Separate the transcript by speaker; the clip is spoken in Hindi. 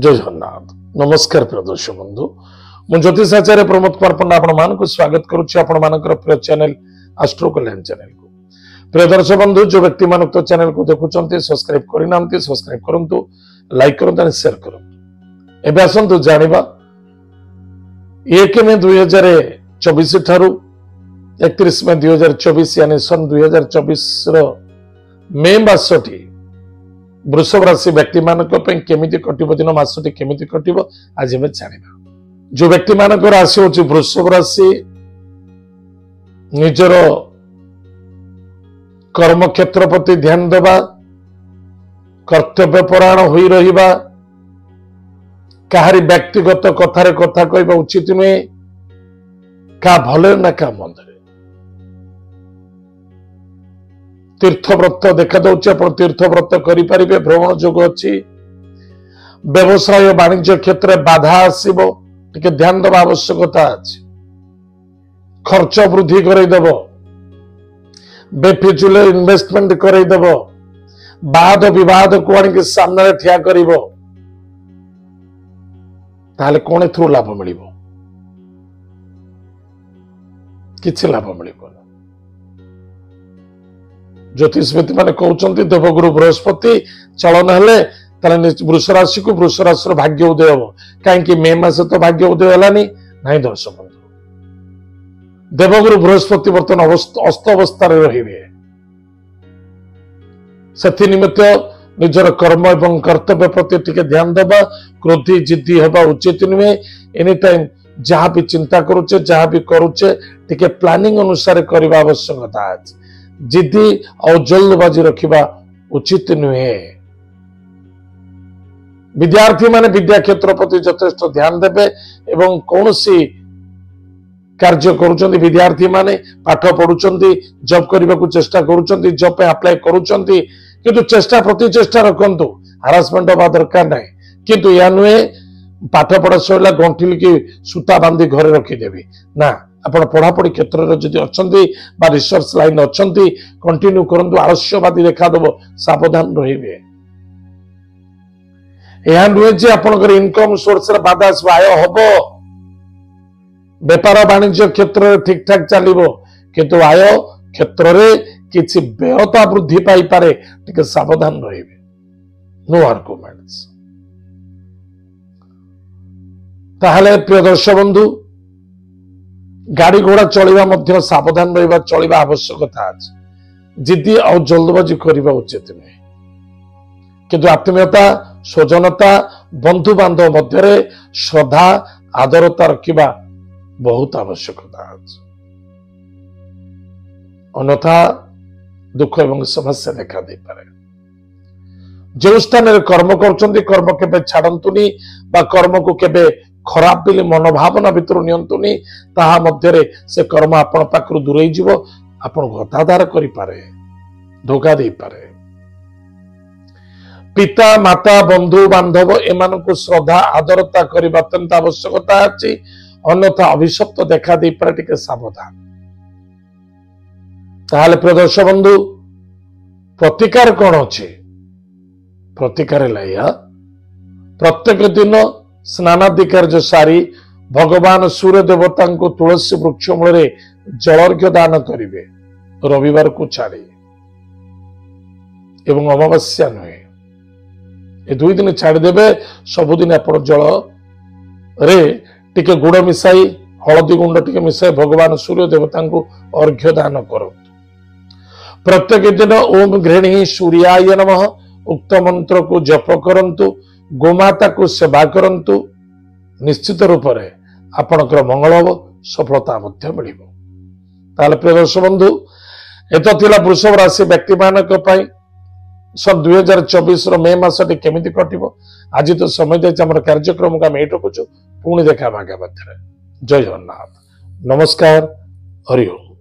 Speaker 1: जय जगन्नाथ नमस्कार प्रिय दर्शक बंधु मु ज्योतिष आचार्य प्रमोद कुमार पंडा आपण मानक स्वागत करुच्ची आपण मानकर प्रिय चैनल एस्ट्रो कल्याण चैनल को। प्रिय दर्शक बंधु जो व्यक्ति मान तो चैनल को देखुंत सब्सक्राइब करना सब्सक्राइब करंतु लाइक करंतु शेयर करंतु। एबे आसंतु जानिबा 1 मे 2024 ठारू 31 मे 2024 यानी सन 2024 रो मे मासटी वृषभ राशि व्यक्ति मानक केमिति कटिबो दिन मासटी केमिति कटिबो आज हमें जानिबा। जो व्यक्ति मानक राशि होची वृषभ राशि निजर कर्म क्षेत्र प्रति ध्यान देबा कर्तव्य परायण होई रहिबा काहारी व्यक्तिगत कथारे कथा कहबा उचित नुहे का भले ना का मंदरे तीर्थव्रत देखा दौर आप तीर्थव्रत करें भ्रमण जोग अच्छी व्यवसाय वाणिज्य क्षेत्र में बाधा आसो टे ध्यान देवा आवश्यकता अच्छी खर्च वृद्धि करदेव बेफिजुल इन्वेस्टमेंट करदेव वाद विवाद को आनिक सामने ठिया कर कौन एथु लाभ मिल किसी लाभ मिल ज्योतिषविद मैंने कहते देवगुरु बृहस्पति चलन हेले वृष राशि को वृष राशि भाग्य उदय हम कहीं मे मास तो भाग्य उदय है ना दर्शक बंधु देवगुरु बृहस्पति बर्तमान अस्त अवस्था रे से निमित्त निजर कर्म एवं कर्तव्य प्रति टिके ध्यान देवा क्रोधी जिद्दी हवा उचित नुहे एनी टाइम जहाँ भी चिंता करुचे जहाँ भी करुचे टिके प्लानिंग अनुसार करने आवश्यकता है जिद्दी और जल्दबाजी रखा उचित नुहे। विद्यार्थी माने विद्या क्षेत्र प्रति यथेष्ट ध्यान देवे एवं कौन सी कार्य करुचंदी विद्यार्थी माने पाठ पढ़ुचंदी जॉब करने को चेष्टा करुचंदी जॉब पे अप्लाई करुचंदी किंतु चेष्टा प्रति चेष्टा रखंतु हारासमेंट हवा दरकार नहीं किंतु या नुहे पाठ पढ़ा सैला गंठिल की सूता बांधी घरे रखीदेवी ना आपण पढ़ापढ़ी क्षेत्र में जदि अच्छा रिसर्च लाइन अच्छा कंटिन्यू करंतु आलस्यवादी देखादेव सावधान रहिबे। यह नुहे जे आपनकर इनकम सोर्स रे बाधा आसबो आय हबो व्यापार वाणिज्य क्षेत्र में ठीक ठाक चलिबो किंतु आय क्षेत्र में किछि व्ययता वृद्धि पाई पारे टिके सावधान रहिबे। नो आर्गुमेंट्स ताहले प्रिय दर्शक बंधु गाड़ी घोड़ा चलवा मध्य सावधान रहिबा चलवा आवश्यकता अछि जिद्दी और जल्दबाजी करबा उचित नहीं किंतु आत्मीयता स्वजनता बंधु बांधव मध्य श्रद्धा आदरता रखा बहुत आवश्यकता अछि अन्यथा दुख एवं समस्या देखा दे पारे। जो स्थान में कर्म कर कर्म केबे छाड़ंतुनी बा कर्म को केबे खराब बोली मनोभावना भितर नियंतुनी ताहा मध्यरे से कर्म आपण पाखरु दूरेई जीवो आपण हताधार करि पारे धोखा दे पारे। पिता माता बंधु बांधव एमान को श्रद्धा आदरता करबा अत्यंत आवश्यकता अछि अन्यथा अभिशप्त देखा दे पारे टिके सावधान। ताहाले प्रिय दर्शक बंधु प्रतिकार कौन अछि प्रतिकार लाया प्रत्येक दिन स्नानादि कार्य सारी भगवान सूर्य देवता को तुलसी वृक्ष मूल जलर्घ्य दान करेंगे रविवार को छाड़ी एवं अमावस्या नुहे ये 2 दिन छाड़देवे सबुदिन आप जल रे टिके गुड़ मिसाई हलदी गुंड टिके मिसाई भगवान सूर्य देवता को अर्घ्य दान करो। प्रत्येक दिन ओम गृहिणी सूर्याय नमः उक्त मंत्र को जप करंतु गोमाता को सेवा करंतु निश्चित रूप से आपणकर मंगल हम सफलता मिल। प्रिय दर्शक बंधु एत थिला वृषभ राशि व्यक्ति मानक सन 2024 मे मासटी केमिति कटिबो आज तो समय दे हमर कार्यक्रम को हम रखुचु पुणी देखा आगे मध्य। जय जगन्नाथ नमस्कार हरि ओम।